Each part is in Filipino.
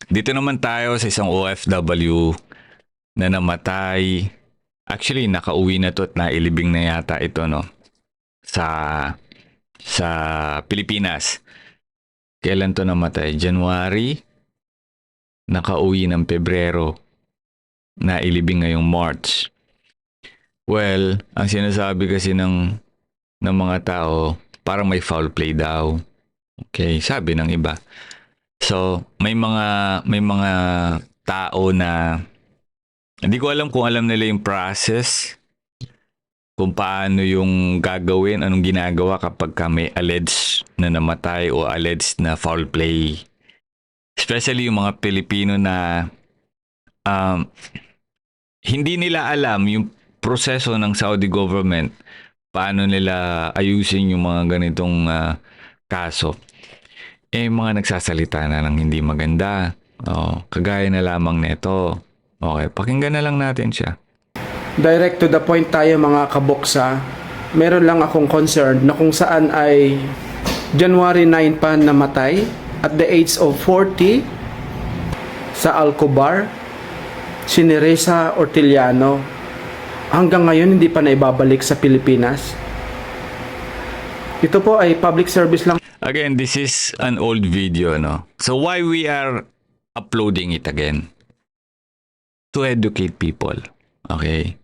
Dito naman tayo sa isang OFW na namatay. Actually, nakauwi na to at nailibing na yata ito, no? Sa sa Pilipinas. Kailan to namatay? January? Nakauwi ng Pebrero. Nailibing ngayong March. Well, ang sinasabi kasi ng mga tao, parang may foul play daw. Okay, sabi ng iba. So, may mga tao na hindi ko alam kung alam nila yung process, kung paano yung gagawin, anong ginagawa kapag may alleged na namatay o alleged na foul play. Especially yung mga Pilipino na um, hindi nila alam yung proseso ng Saudi government, paano nila ayusin yung mga ganitong kaso. Mga nagsasalita na ng hindi maganda. Kagaya na lamang nito. Okay, pakinggan na lang natin siya. Direct to the point tayo mga kaboksa. Meron lang akong concern na kung saan ay January 9 pa namatay at the age of 40 sa Alcobar, si Neresa Orteliano. Hanggang ngayon hindi pa naibabalik sa Pilipinas. Ito po ay public service lang. Again, this is an old video, no? So why we are uploading it again? To educate people. Okay?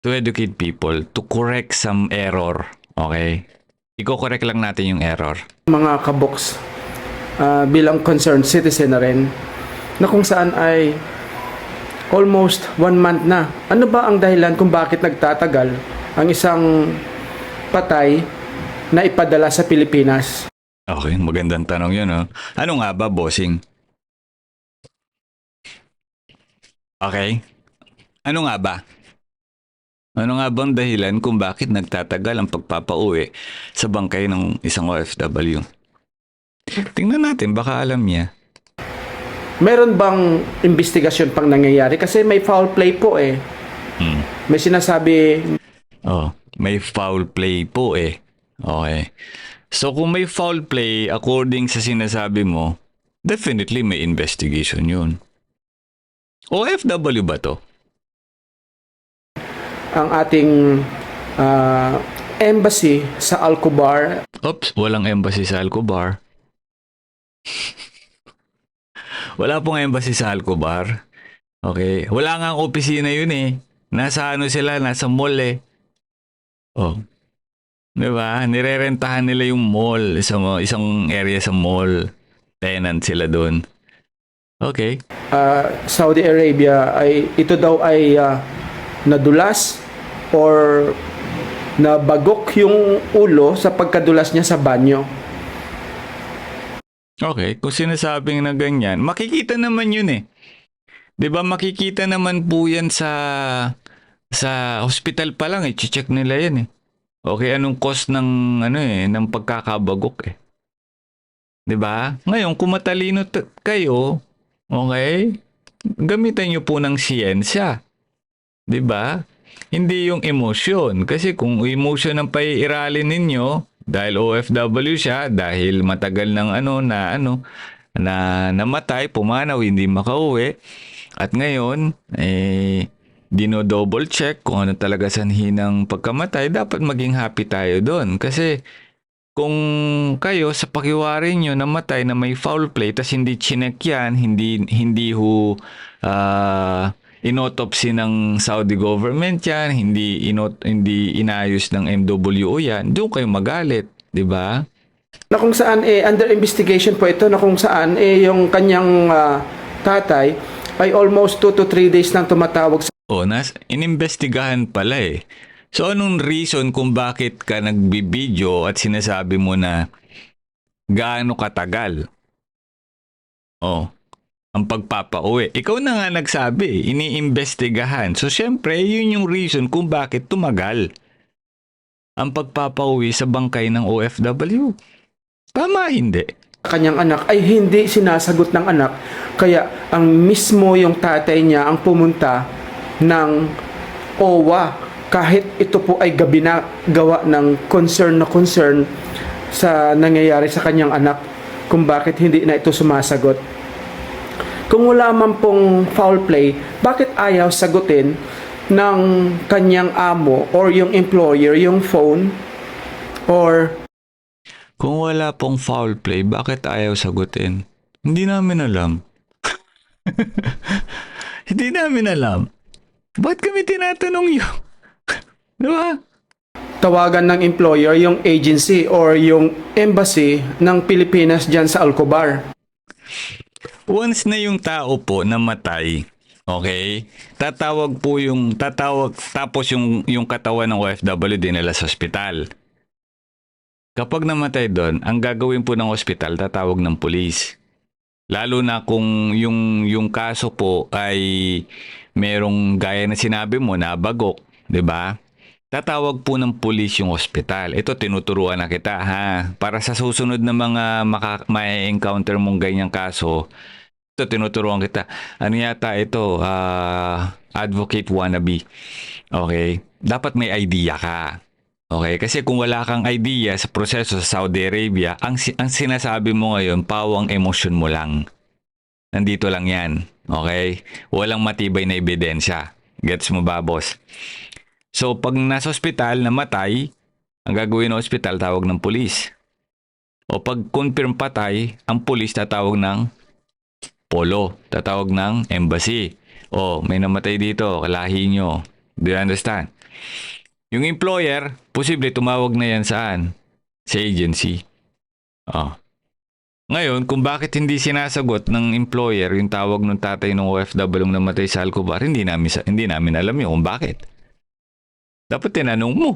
To educate people, to correct some error. Okay? Iko-correct lang natin yung error. Mga kaboks, bilang concerned citizen na rin, na kung saan ay almost 1 month na. Ano ba ang dahilan kung bakit nagtatagal ang isang patay na ipadala sa Pilipinas? Okay, magandang tanong yun, no? Ano nga ba, bossing? Okay? Ano nga ba? Ano nga bang dahilan kung bakit nagtatagal ang pagpapauwi sa bangkay ng isang OFW? Tingnan natin, baka alam niya. Meron bang investigasyon pang nangyayari? Kasi may foul play po eh. May sinasabi. May foul play po eh. Okay. So kung may foul play, according sa sinasabi mo, definitely may investigation yun. OFW ba to? Ang ating embassy sa Alcobar. Oops, walang embassy sa Alcobar. Wala pong embassy sa Alcobar. Okay. Wala nga ang opisina yun eh. Nasa ano sila, nasa mall eh. Diba? Nirerentahan nila yung mall. Isang area sa mall. Tenant sila doon. Okay. Saudi Arabia ay ito daw ay nadulas or nabagok yung ulo sa pagkadulas niya sa banyo. Okay, kung sinasabing na ganyan, makikita naman yun eh. 'Di ba makikita naman po yan sa hospital pa lang, i-check nila yan eh. Okay, anong cause ng ng pagkakabagok eh. 'Di ba? Ngayon, kung matalino kayo, okay? Gamitan niyo po ng siyensya. 'Di ba? Hindi yung emosyon, kasi kung emotion ang paiiralin ninyo dahil OFW siya, dahil matagal ng na namatay, pumanaw, hindi makauwi, at ngayon dino-double check kung ano talaga sanhi ng pagkamatay, dapat maging happy tayo doon. Kasi kung kayo sa pakiwari nyo namatay na may foul play tas hindi chinek yan, hindi inotopsy ng Saudi government yan, hindi inayos ng MWO yan, doon kayo magalit, di ba? Na kung saan under investigation po ito, na kung saan yung kanyang tatay ay almost 2 to 3 days nang tumatawag sa inimbestigahan pala eh. So anong reason kung bakit ka nagbibideo at sinasabi mo na gaano katagal ang pagpapauwi? Ikaw na nga nagsabi, iniimbestigahan. So syempre, yun yung reason kung bakit tumagal ang pagpapauwi sa bangkay ng OFW. Tama, hindi? kanyang anak ay hindi sinasagot ng anak. Kaya ang mismo yung tatay niya ang pumunta ng OWA kahit ito po ay gabi na gawa ng concern sa nangyayari sa kanyang anak kung bakit hindi na ito sumasagot. Kung wala man pong foul play, bakit ayaw sagutin ng kanyang amo or yung employer yung phone or Kung wala pong foul play, bakit ayaw sagutin? Hindi namin alam. Hindi namin alam. Ba't kami tinatanong yun? Di ba? tawagan ng employer yung agency or yung embassy ng Pilipinas dyan sa Alcobar. Once na yung tao po namatay, okay? Tatawag tapos yung katawan ng OFW dinala sa ospital. Kapag namatay doon, ang gagawin po ng ospital, tatawag ng pulis. Lalo na kung yung kaso po ay merong gaya na sinabi mo na bagok, 'di ba? Tatawag po ng pulis yung ospital. Ito tinuturuan na kita ha. Para sa susunod na mga may-encounter mong ganyang kaso, ito tinuturuan kita. Ano yata ito? Advocate wannabe. Okay? Dapat may idea ka. Okay? Kasi kung wala kang idea sa proseso sa Saudi Arabia, ang sinasabi mo ngayon, pawang emosyon mo lang. Nandito lang yan. Okay? Walang matibay na ebidensya. Gets mo ba, boss? So, pag nasa ospital, namatay, ang gagawin ng ospital, tawag ng pulis. O pag confirm patay, ang pulis tatawag ng polo, tatawag ng embassy. O, may namatay dito, kalahi nyo. Do you understand? Yung employer, posible tumawag na yan saan? Sa agency. O. Ngayon, kung bakit hindi sinasagot ng employer yung tawag ng tatay ng OFW na namatay sa Alcobar, hindi namin alam yun kung bakit. Dapat tinanong mo.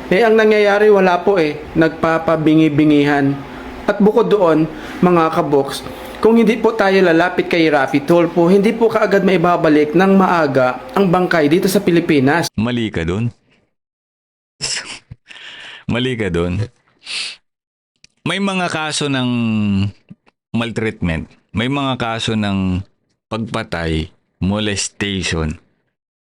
Eh, ang nangyayari, wala po eh. Nagpapabingi-bingihan. At bukod doon, mga kaboks, kung hindi po tayo lalapit kay Rafi Tulfo, hindi po kaagad maibabalik ng maaga ang bangkay dito sa Pilipinas. Mali ka dun. Mali ka dun. May mga kaso ng maltreatment. May mga kaso ng pagpatay, molestation.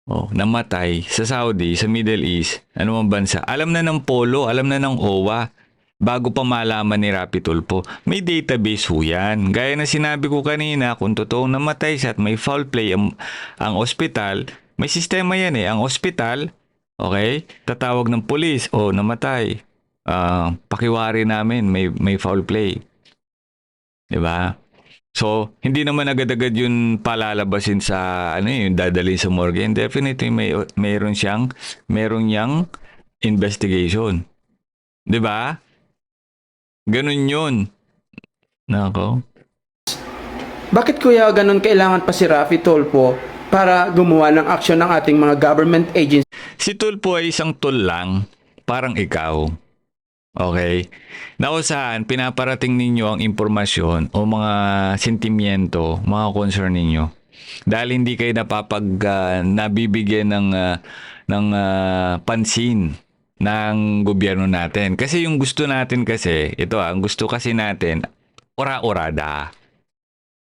Namatay sa Saudi, sa Middle East, ano mang bansa. Alam na ng Polo, alam na ng OWA bago pa malaman ni Rapi Tulfo. May database ho yan. Gaya na sinabi ko kanina, kung totoong namatay siya at may foul play ang ospital, may sistema yan eh. Ang ospital, okay, tatawag ng pulis, namatay. Pakiwari namin, may foul play. Diba? So, hindi naman agad-agad yun palalabasin sa, yung dadalhin sa morgue. And definitely, meron niyang investigation. Diba? Ganun yun. Nako. Bakit kuya ganun kailangan pa si Rafi Tulfo para gumawa ng aksyon ng ating mga government agency? Si Tulfo ay isang tool lang, parang ikaw. Okay? Na kung saan pinaparating ninyo ang impormasyon o mga sentimiento, mga concern ninyo. Dahil hindi kayo nabibigyan ng pansin ng gobyerno natin. Kasi yung gusto natin kasi, ang gusto kasi natin, ora-orada.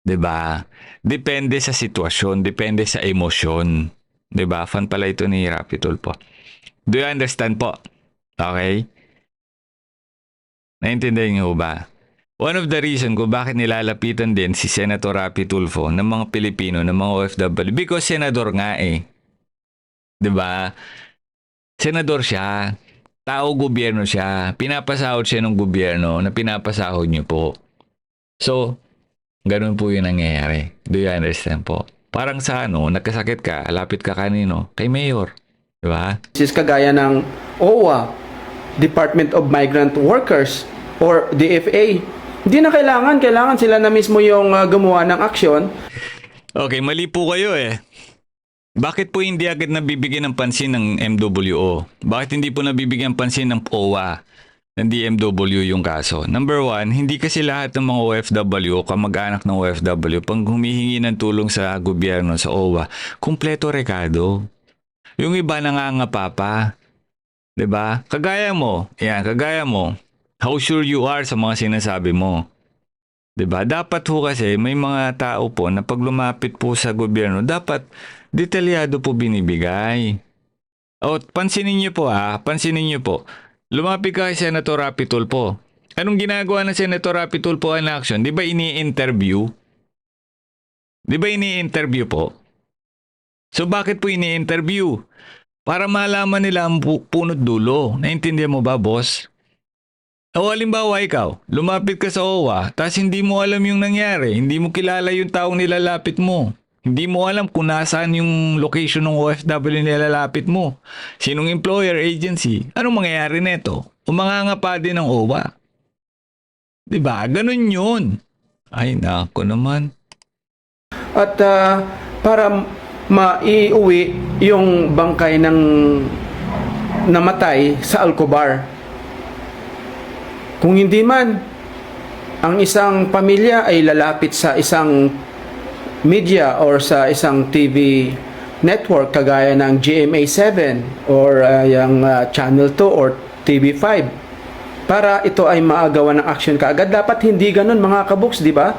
'Di ba? Depende sa sitwasyon, depende sa emosyon. 'Di ba? Fan pala ito ni Rapi Tulfo. Do you understand po? Okay? Naintindihan niyo ba? One of the reason kung bakit nilalapitan din si Senator Rapi Tulfo ng mga Pilipino, ng mga OFW, because senador nga eh. 'Di ba? Senador siya. Tao gobyerno siya. Pinapasahod siya ng gobyerno na pinapasahod niyo po. So, ganun po yung nangyayari. Do you understand po? Parang sa nagkasakit ka, lapit ka kanino? Kay Mayor. 'Di ba? Kagaya ng OWA, Department of Migrant Workers, or DFA. Hindi na kailangan sila na mismo yung gumawa ng aksyon. Okay, mali po kayo eh. Bakit po hindi agad nabibigyan ng pansin ng MWO? Bakit hindi po nabibigyan ng pansin ng OWA, ng DMW yung kaso? Number one, hindi kasi lahat ng mga OFW o kamag-anak ng OFW pag humihingi ng tulong sa gobyerno, sa OWA, kumpleto rekado. Yung iba nangangapa pa. 'Di ba? Kagaya mo, how sure you are sa mga sinasabi mo. 'Di ba? Dapat ho kasi may mga tao po na pag lumapit po sa gobyerno, dapat detalyado po binibigay. Pansinin niyo po. Lumapit ka kay Senator Rapi Tulfo. Anong ginagawa ng Senator Rapi Tulfo in action? 'Di ba ini-interview? Di ba ini-interview po? So bakit po ini-interview? Para malaman nila ang punot dulo. Naintindihan mo ba, boss? O halimbawa ikaw, lumapit ka sa OWA, tapos hindi mo alam yung nangyari, hindi mo kilala yung taong nilalapit mo. Hindi mo alam kung nasaan yung location ng OFW nilalapit mo. Sinong employer, agency, anong mangyayari neto? Umanganga pa din ng OWA. Diba? Ganun yun. Ay, nako naman. At para maiuwi yung bangkay ng namatay sa Alcobar. Kung hindi man, ang isang pamilya ay lalapit sa isang media or sa isang TV network kagaya ng GMA7 or yung Channel 2 or TV5 para ito ay maagawan ng action kaagad. Dapat hindi ganun mga kabuks, di ba?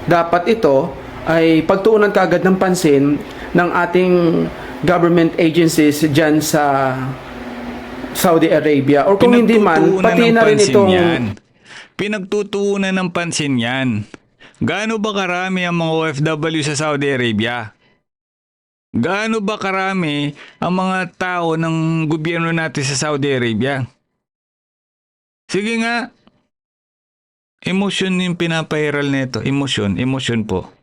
Dapat ito ay pagtuunan kaagad ng pansin ng ating government agencies dyan sa Saudi Arabia or kung hindi man, pati na rin itong pinagtutuunan ng pansin yan. Gaano ba karami ang mga OFW sa Saudi Arabia? Gaano ba karami ang mga tao ng gobyerno natin sa Saudi Arabia? Sige nga. Emotion yung pinapairal nito. Emotion po.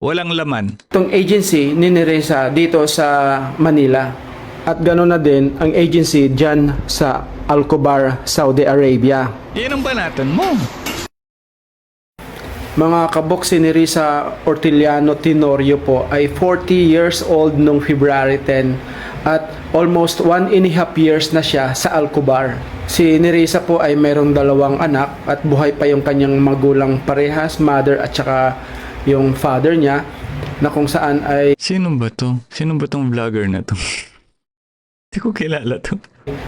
Walang laman. itong agency ni Neresa dito sa Manila. At gano'n na din ang agency dyan sa Alcobar, Saudi Arabia. Yan ang banatan mo. Mga kabok, si Neresa Orteliano Tenorio po ay 40 years old noong February 10 at almost 1.5 years na siya sa Alcobar. Si Neresa po ay mayroong 2 anak at buhay pa yung kanyang magulang parehas, mother at saka yung father niya na kung saan ay Sino ba to? Sino ba tong vlogger na to? Hindi ko kilala to.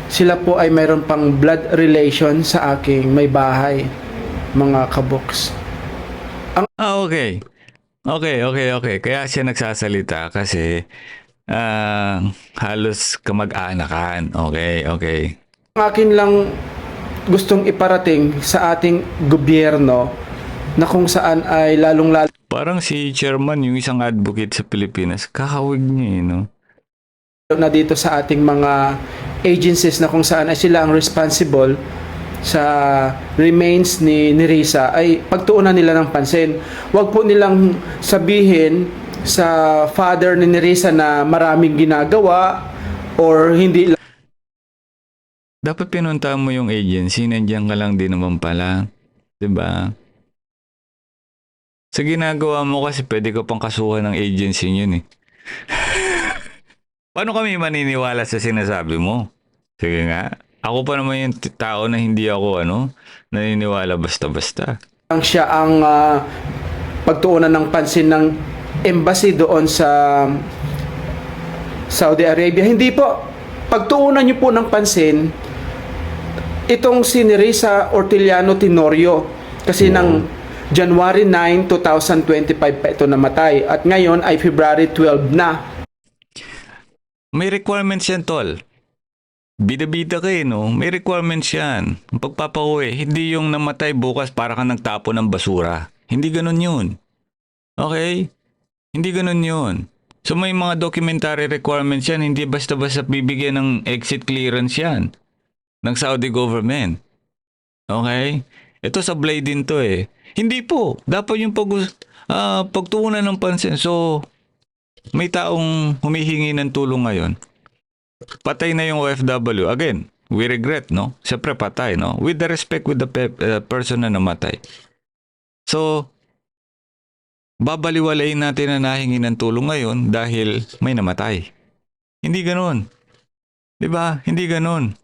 sila po ay mayroon pang blood relation sa aking may bahay, mga kaboks. Okay. Okay. Kaya siya nagsasalita kasi halos kamag-anakan. Okay. Ang akin lang gustong iparating sa ating gobyerno na kung saan ay lalong-lalo Parang si chairman, yung isang advocate sa Pilipinas, kakawig niya no? na dito sa ating mga agencies na kung saan ay sila ang responsible sa remains ni Neresa ay pagtuunan nila ng pansin. Huwag po nilang sabihin sa father ni Neresa na maraming ginagawa or hindi. Dapat pinuntahan mo yung agency, nandiyan ka lang din naman pala. 'Di ba? Sa ginagawa mo kasi pwede ka pang kasuhan ng agency yun eh. Paano kami maniniwala sa sinasabi mo? Sige nga. Ako pa naman yung tao na hindi ako naniniwala basta-basta. Siya ang pagtuunan ng pansin ng embassy doon sa Saudi Arabia. Hindi po. Pagtuunan niyo po ng pansin itong si Neresa Orteliano Tenorio kasi ng January 9, 2025 pa ito namatay at ngayon ay February 12 na. May requirements yan, tol. Bida-bida kayo, no? May requirements yan. Ang pagpapauwi, hindi yung namatay bukas para ka nagtapo ng basura. Hindi ganun yun. Okay? Hindi ganun yun. So may mga documentary requirements yan, hindi basta-basta bibigyan ng exit clearance yan ng Saudi government. Okay? Ito sablay din to eh. Hindi po. Dapat yung pagtuunan ng pansin. So, may taong humihingi ng tulong ngayon. Patay na yung OFW. Again, we regret, no? Siyempre patay, no? With the respect with the person na namatay. So, babaliwalain natin na nahingi ng tulong ngayon dahil may namatay. Hindi ganun. Diba? Hindi ganun.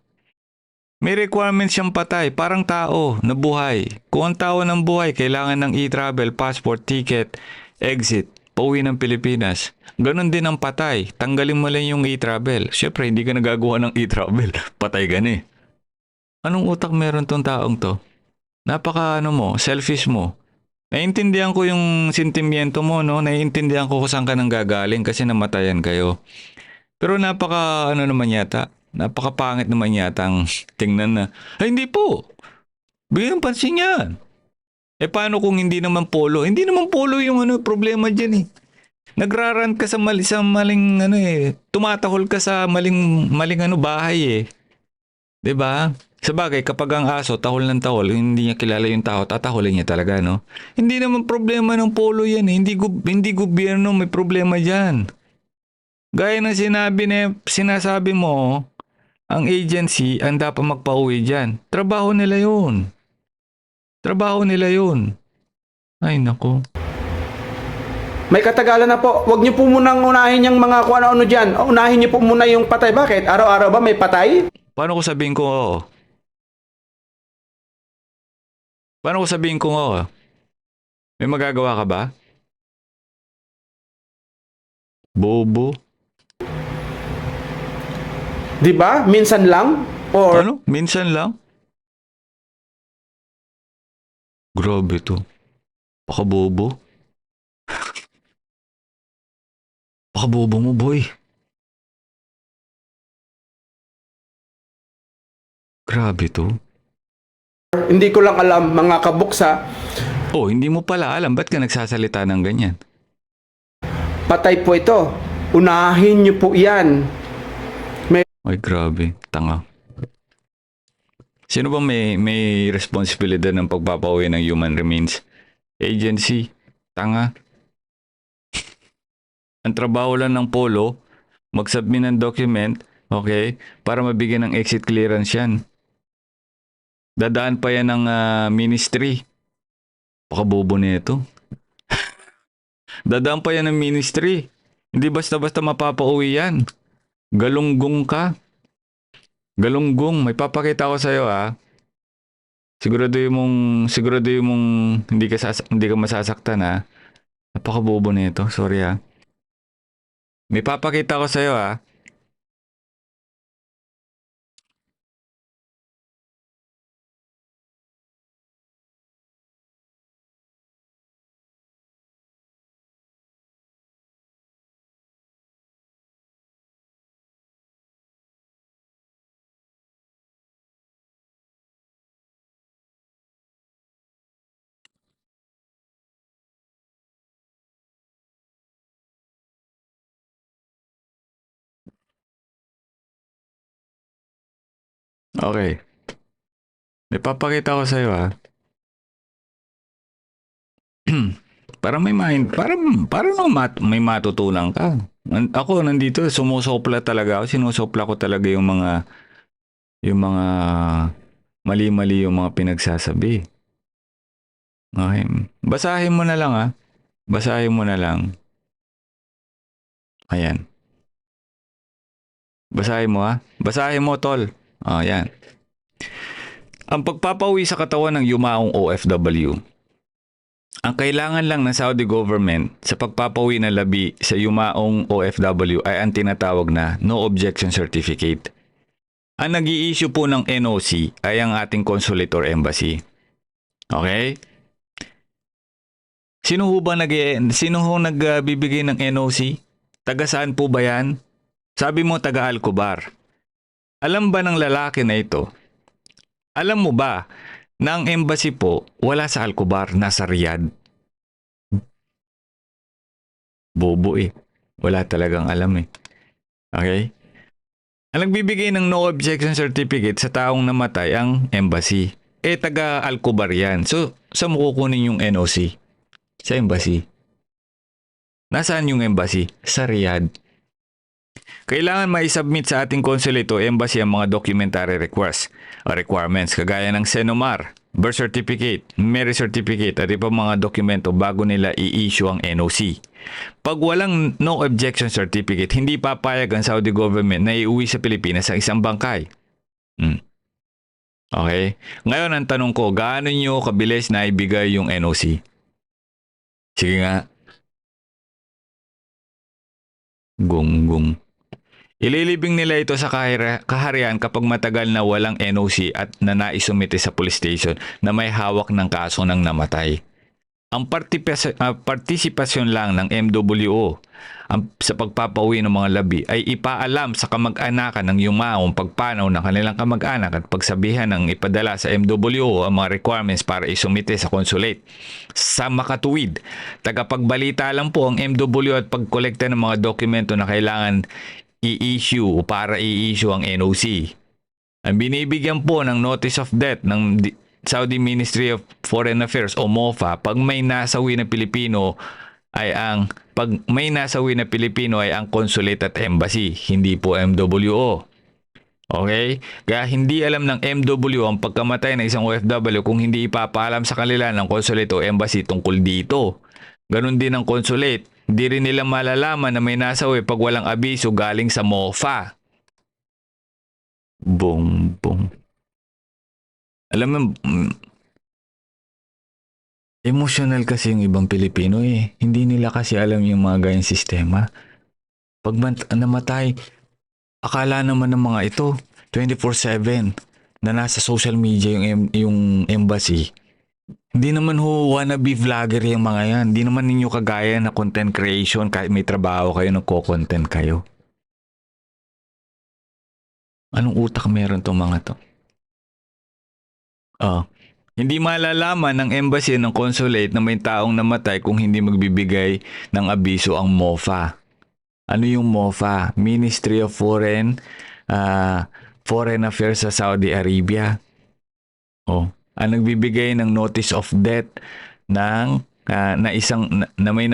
May requirements siyang patay, parang tao na buhay. Kung ang tao ng buhay, kailangan ng e-travel, passport, ticket, exit, pauwi ng Pilipinas. Ganon din ang patay. Tanggalin mo lang yung e-travel. Siyempre, hindi ka nagagawa ng e-travel. Patay ka na eh. Anong utak meron tong taong to? Napaka selfish mo. Naiintindihan ko yung sentimiento mo, no? Naiintindihan ko kung saan ka nang gagaling kasi namatayan kayo. Pero napaka napakapangit naman yata ang tingnan na, ay hindi po. Bigyan pansin yan. Paano kung hindi naman polo? Hindi naman polo yung problema dyan eh. Nagraran ka sa maling tumatahol ka sa maling bahay eh. 'Di ba? Sabagay kapag ang aso tahol ng tahol, hindi niya kilala yung tao, tatahulin niya talaga, no? Hindi naman problema ng polo 'yan eh. Hindi gobyerno may problema diyan. Gaya ng sinasabi mo, ang agency ang dapat magpauwi diyan. Trabaho nila 'yun. Trabaho nila 'yun. Ay nako. May katagalan na po. Huwag niyo po munang unahin yung mga kung ano-ano dyan. Unahin niyo po muna yung patay. Bakit? Araw-araw ba may patay? Paano ko sabihin ko oo? Paano ko sabihin ko oo? May magagawa ka ba? Bobo. Di ba? Minsan lang? Or Ano? Minsan lang? Grabe to. Baka bobo. Baka bobo mo, boy. Grabe to. hindi ko lang alam mga kabuksa, Oh, hindi mo pala alam. Ba't ka nagsasalita ng ganyan? patay po ito. Unahin niyo po yan. Ay, grabe. Tanga. Sino ba may responsibilidad ng pagpapauwi ng human remains? Agency. Tanga. Ang trabaho lang ng polo, mag-submit ng document, okay, para mabigyan ng exit clearance yan. Dadaan pa yan ng ministry. Pakabobo na ito. Dadaan pa yan ng ministry. Hindi basta-basta mapapauwi yan. Galunggong ka. Galunggong. May papakita ko sa'yo Siguraduhin mong hindi ka masasaktan ha. Napakabobo na ito. Sorry ha. May papakita ko sa'yo Okay. May papakita ko sa'yo Para may matutunan ka. Ako nandito sumusopla talaga ako. Sinusopla ko talaga yung mga mali-mali yung mga pinagsasabi. Okay. Basahin mo na lang Basahin mo na lang. Ayan. Basahin mo Basahin mo, tol. Ayan. Ang pagpapauwi sa katawan ng yumaong OFW. Ang kailangan lang ng Saudi government sa pagpapauwi ng labi sa yumaong OFW ay ang tinatawag na No Objection Certificate. Ang nag-i-issue po ng NOC ay ang ating consulate or embassy. Okay? Sino ho nagbibigay ng NOC? Taga saan po ba yan? Sabi mo taga Alcobar. Alam ba ng lalaki na ito? Alam mo ba na ang embassy po wala sa Alcobar, nasa Riyadh? Bobo Wala talagang alam Okay? Ang nagbibigay ng no objection certificate sa taong namatay ang embassy. Taga Alcobar yan. So, saan mo kukunin yung NOC? Sa embassy. Nasaan yung embassy? Sa Riyadh. Kailangan ma-submit sa ating consulate o embassy ang mga documentary requirements kagaya ng SENOMAR, birth certificate, marriage certificate at iba mga dokumento bago nila i-issue ang NOC. Pag walang no objection certificate, hindi papayag ang Saudi government na iuwi sa Pilipinas ang isang bangkay. Okay? Ngayon ang tanong ko, gaano nyo kabilis na ibigay yung NOC? Sige nga. Gunggong. Ililibing nila ito sa kaharian kapag matagal na walang NOC at na naisumite sa police station na may hawak ng kaso ng namatay. Ang partisipasyon lang ng MWO sa pagpapauwi ng mga labi ay ipaalam sa kamag-anakan ng yumaong pagpanaw ng kanilang kamag-anak at pagsabihan ng ipadala sa MWO ang mga requirements para isumite sa consulate. Sa makatuwid, tagapagbalita lang po ang MWO at pagkolekta ng mga dokumento na kailangan i-issue o para i-issue ang NOC. Ang binibigyan po ng notice of death ng Saudi Ministry of Foreign Affairs o MOFA pag may nasawi na Pilipino ay ang consulate at embassy, hindi po MWO. Okay? Kaya hindi alam ng MWO ang pagkamatay ng isang OFW kung hindi ipapaalam sa kanila ng consulate o embassy tungkol dito. Ganon din ang consulate. Hindi rin nila malalaman na may nasawi pag walang abiso galing sa MOFA. Boom, boom. Alam mo, emotional kasi yung ibang Pilipino eh. Hindi nila kasi alam yung mga ganyang sistema. Pag namatay, akala naman ng mga ito, 24/7 na nasa social media yung embassy. Hindi naman wannabe vlogger yung mga yan. Hindi naman ninyo kagaya na content creation kahit may trabaho kayo, nagko-content kayo. Anong utak meron tong mga to? Hindi malalaman ng embassy ng consulate na may taong namatay kung hindi magbibigay ng abiso ang MOFA. Ano yung MOFA? Ministry of Foreign Affairs sa Saudi Arabia. Ang nagbibigay ng notice of death ng na may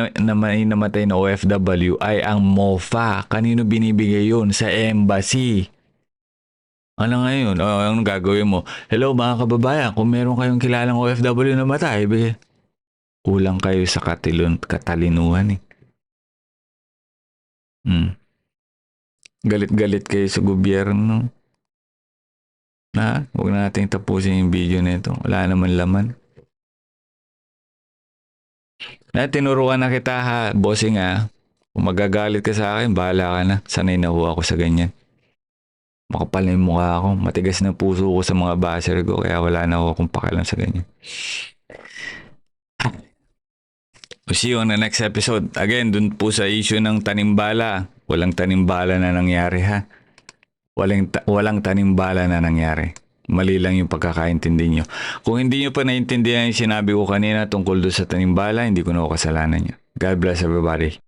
namatay na OFW ay ang MOFA. Kanino binibigay yun? Sa embassy. Ano ngayon? Anong gagawin mo? Hello mga kababayan, kung meron kayong kilalang OFW na matay, kulang kayo sa katalinuhan eh. Galit-galit kayo sa gobyerno. Huwag natin tapusin yung video nito. Wala naman laman. Tinuruan na kita ha, bossing ha. Kung magagalit ka sa akin, bahala ka na. Sanay na ho ako sa ganyan. Makapal na yung mukha ako. Matigas na puso ko sa mga baser ko. Kaya wala na ako akong pakialam sa ganyan. We'll see you on the next episode. Again, dun po sa issue ng tanimbala. Walang tanimbala na nangyari ha. Walang tanimbala na nangyari. Mali lang yung pagkakaintindi nyo. Kung hindi nyo pa naintindihan yung sinabi ko kanina tungkol doon sa tanimbala, hindi ko na kasalanan nyo. God bless everybody.